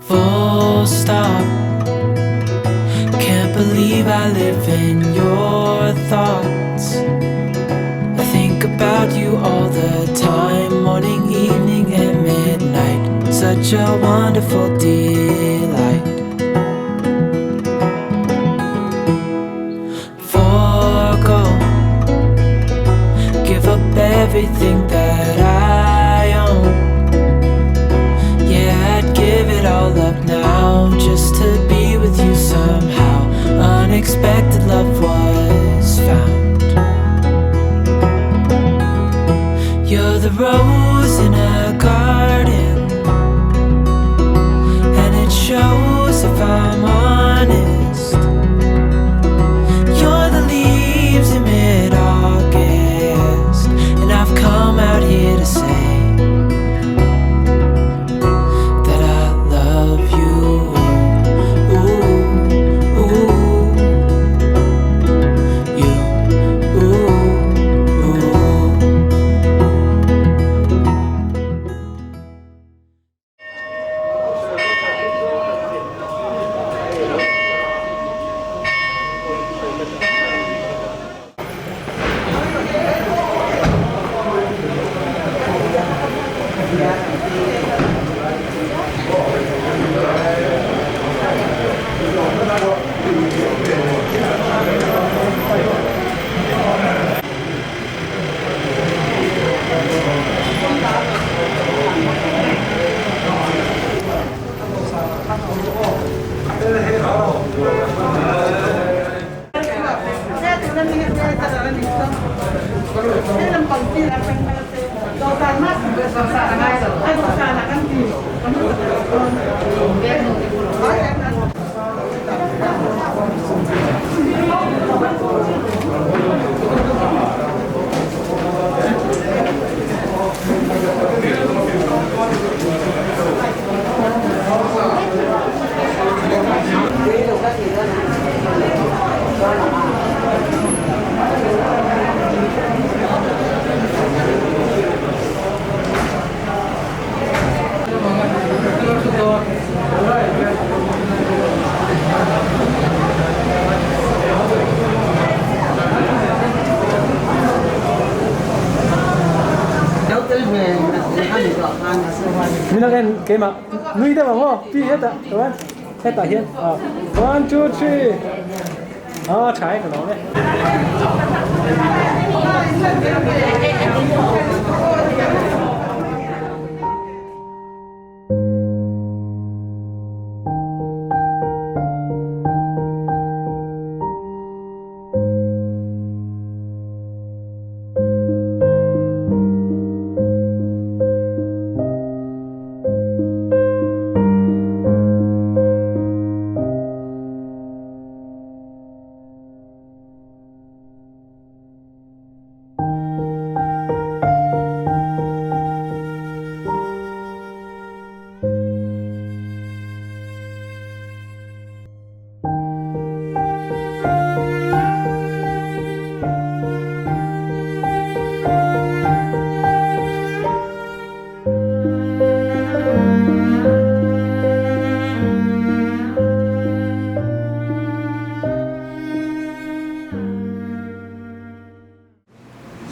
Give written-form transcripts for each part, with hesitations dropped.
Full stop. Can't believe I live in your thoughts. I think about you all the time, morning, evening, and midnight. Such a wonderful delight. Forgo, give up everything that I own. Yeah, I'd give it all up now just to be with you somehow. Unexpected love was found. You're the rose in a garden, and it shows if I'm honest. You're the leaves in mid-August, and I've come out here to say that I love you. Ooh, ooh, you, ooh, ooh. mình đang ăn cái mà nuôi đó mà không pi hết ạ các bạn hết tại hiện 1, 2, 3 trái của nó đấy.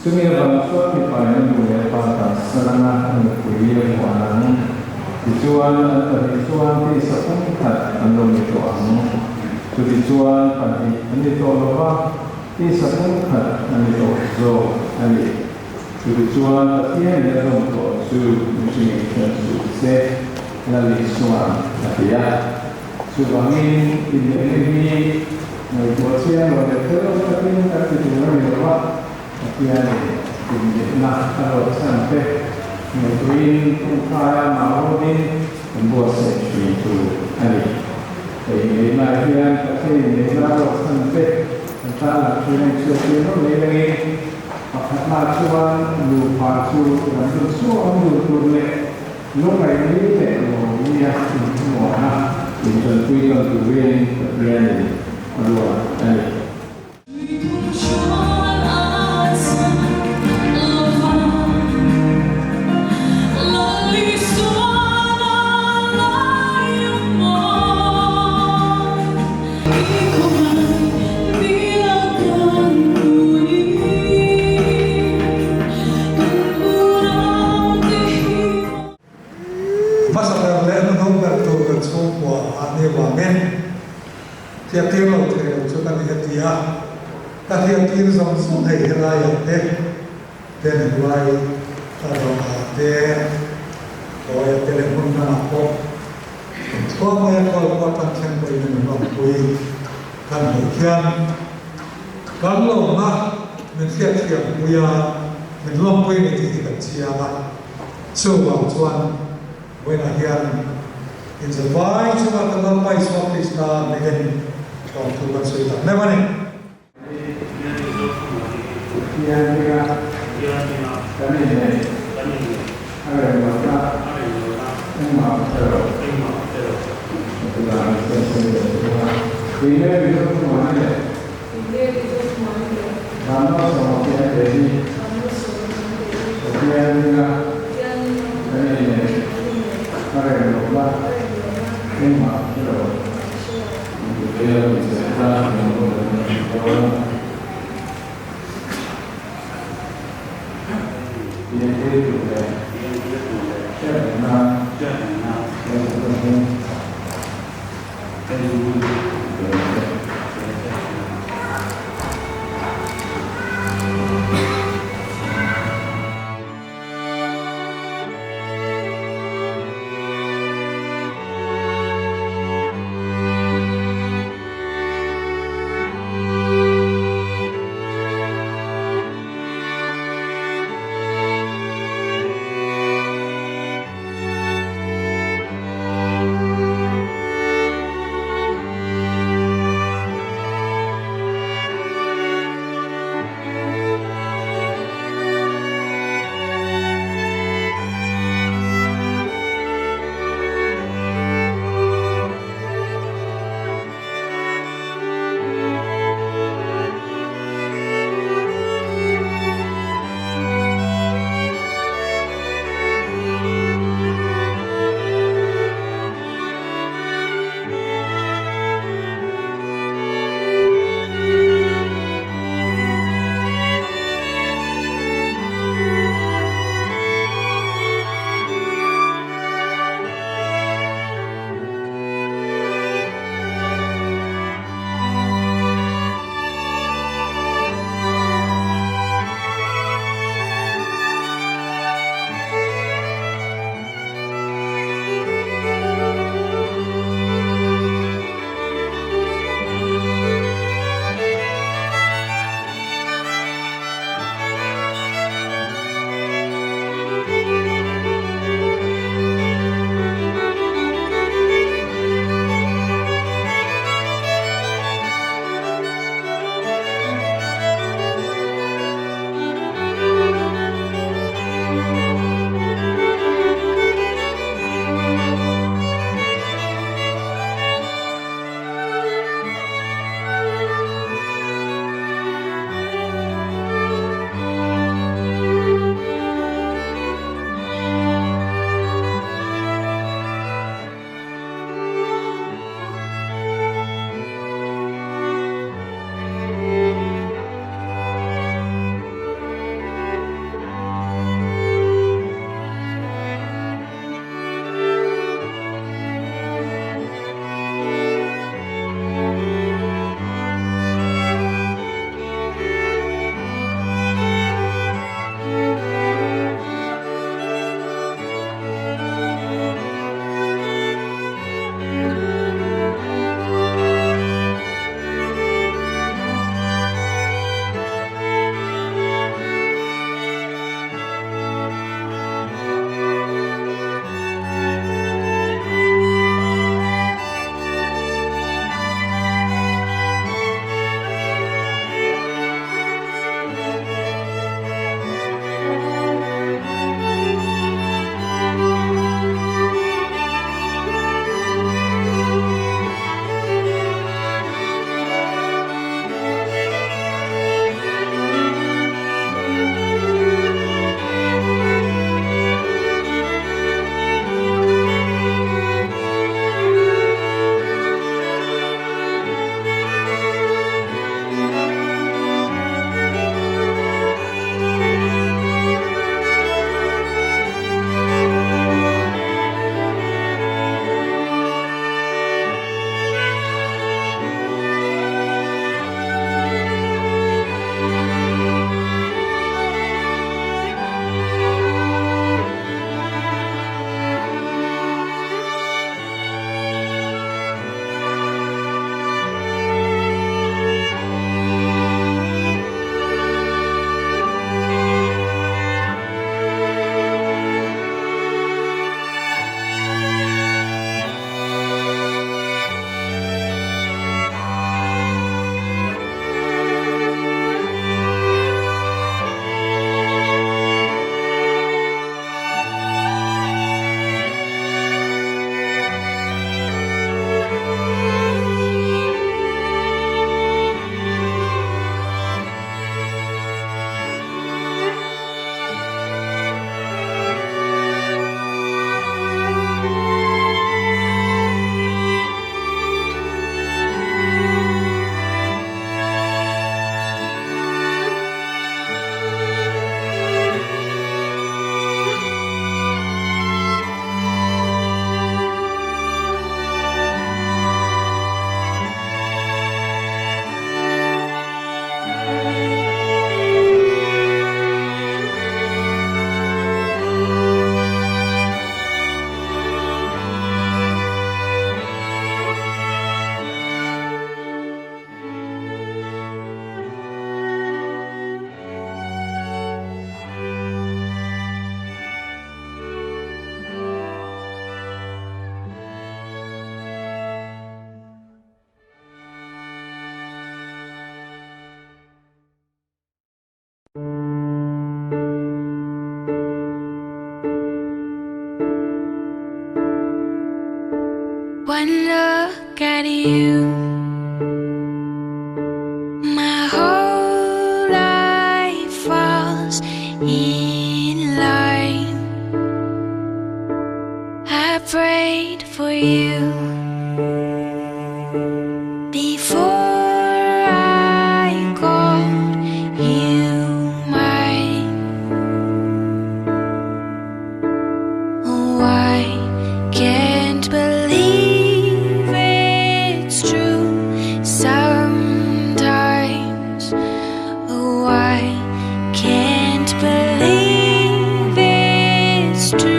Sumia bangsa di panen boleh pada serana kuliah warang dijual terjual di sepungkat andong dijual dijual pada ini tolong di sepungkat ini tolong ali dijual tiada dalam tolong mesti se lalu suan dia suangin ini negosiasi oleh terus tapi dijual berapa inneihna kalau sampai mungkin upaya maupun membuat sesuatu hari inneihna tapi inneihna kalau sampai antara sesuatu lagi akan cuan lupa cuan semua lupa lupa ini teknologi yang semua dicontohkan tujuan kemudian kedua hari. in some so hay rai then rai there or telephone na ko ko ma ya ko tan chen ko in no ko kan ho khian kan lo na mình thiết thiệp bây giờ mình long quay này thì cần chia ra sâu vào chuan với là hiện in the vai cho các cái long quay so Krishna mình còn thu vật suy tập này vậy Vanmalsawma Khiangte Rengsailova Mary Zothlamuani in line. I prayed for you before I called you mine. Oh, I can't believe it's true sometimes. Oh, I can't believe it's true.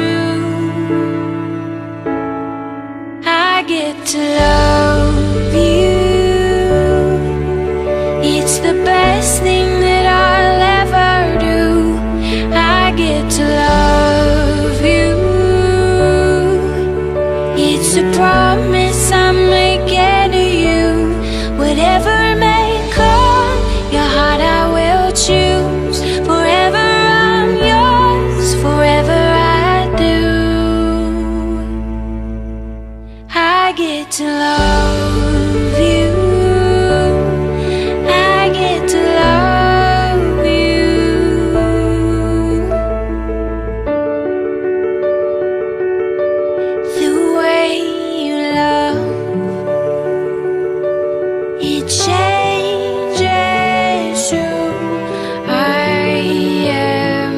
I get to love you. It's the best thing that I'll ever do. I get to love you. It's a promise I'm making to you. Whatever may come, your heart I will choose. Forever I'm yours, forever I do. I get to love you. I get to love you. The way you love, it changes who I am.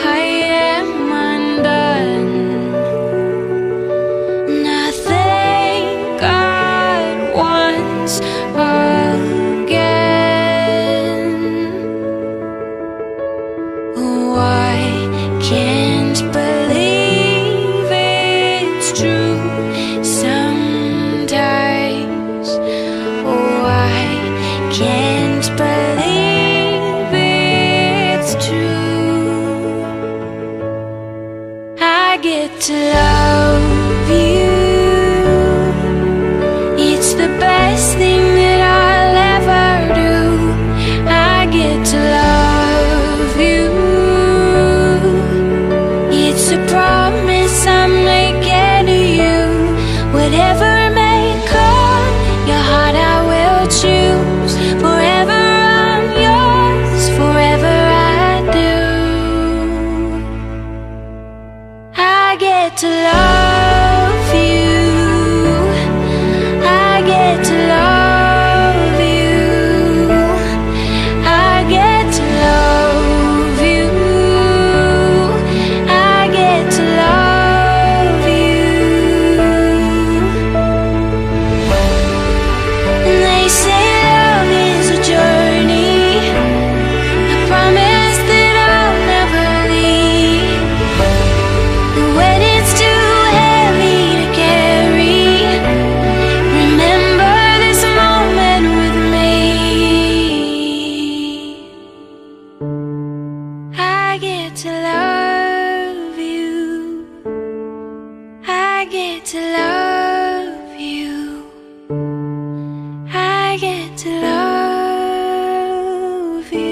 I am undone. Nothing God wants again. Oh, I can't believe it's true sometimes. Oh, I can't believe it's true. I get to love you. It's the best thing that I'll ever do. I get to love you. It's a promise I'm making to you. Whatever may come, your heart I will choose. Forever I'm yours, forever I do. I get to love you. I get to love you. I get to love you. I get to love you. And they say love is a journey. I promise that I'll never leave. And when it's too heavy to carry, remember this moment with me. I get to love you. I get to love you. I get to love you.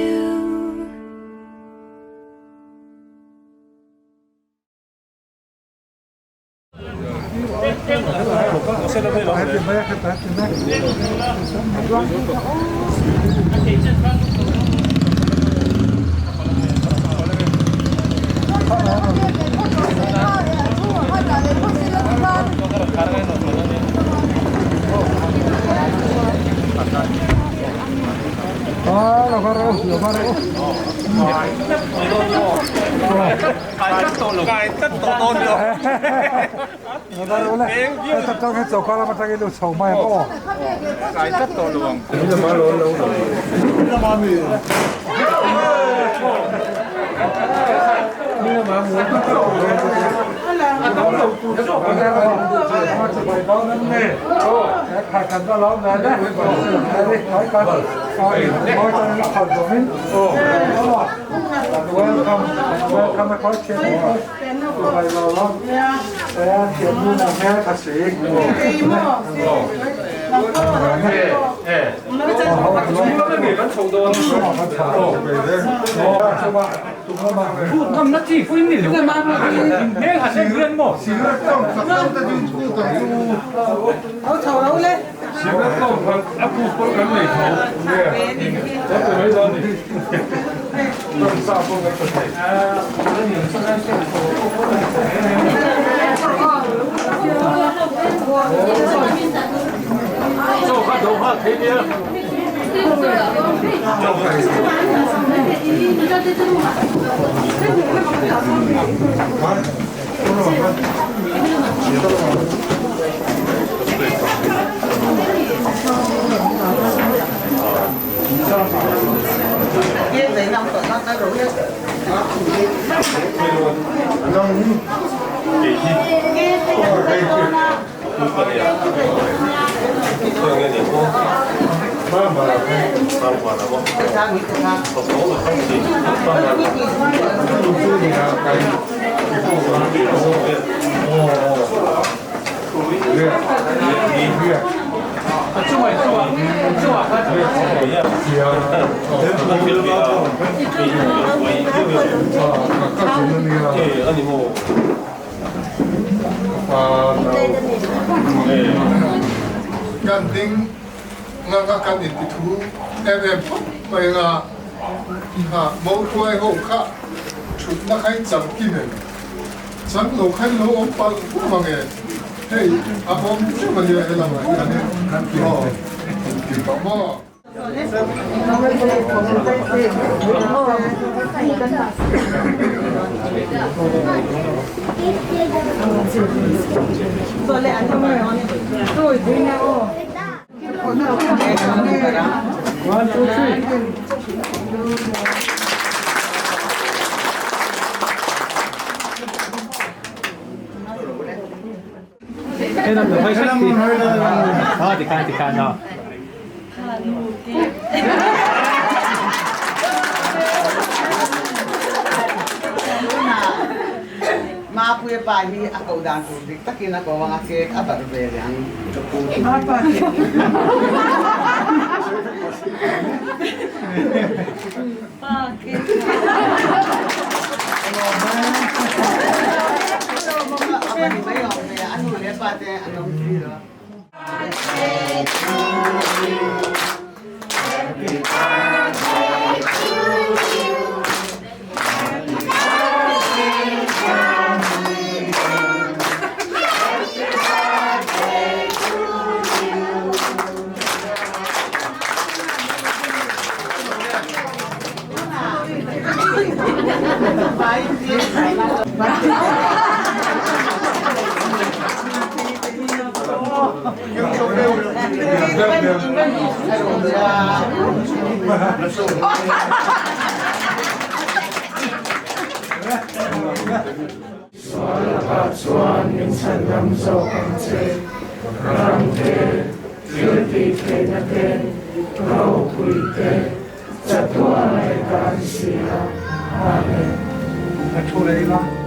做汉头话可以的。Ganting ngangkakan itu mereka mau kuai hoka cuma kain jangkine jang lo kain lo ompal mangai hey apa cuma dia helang ini oh kita mau boleh ada mana? Tuh, ini oh. 1, 2, 3。那么会身体，好，你看啊。Maapuya pahi ako dan tudik takin ako mga kek abar berang Apa? pakai apa ni bayo ya anu lepat ya anu sila出来一个。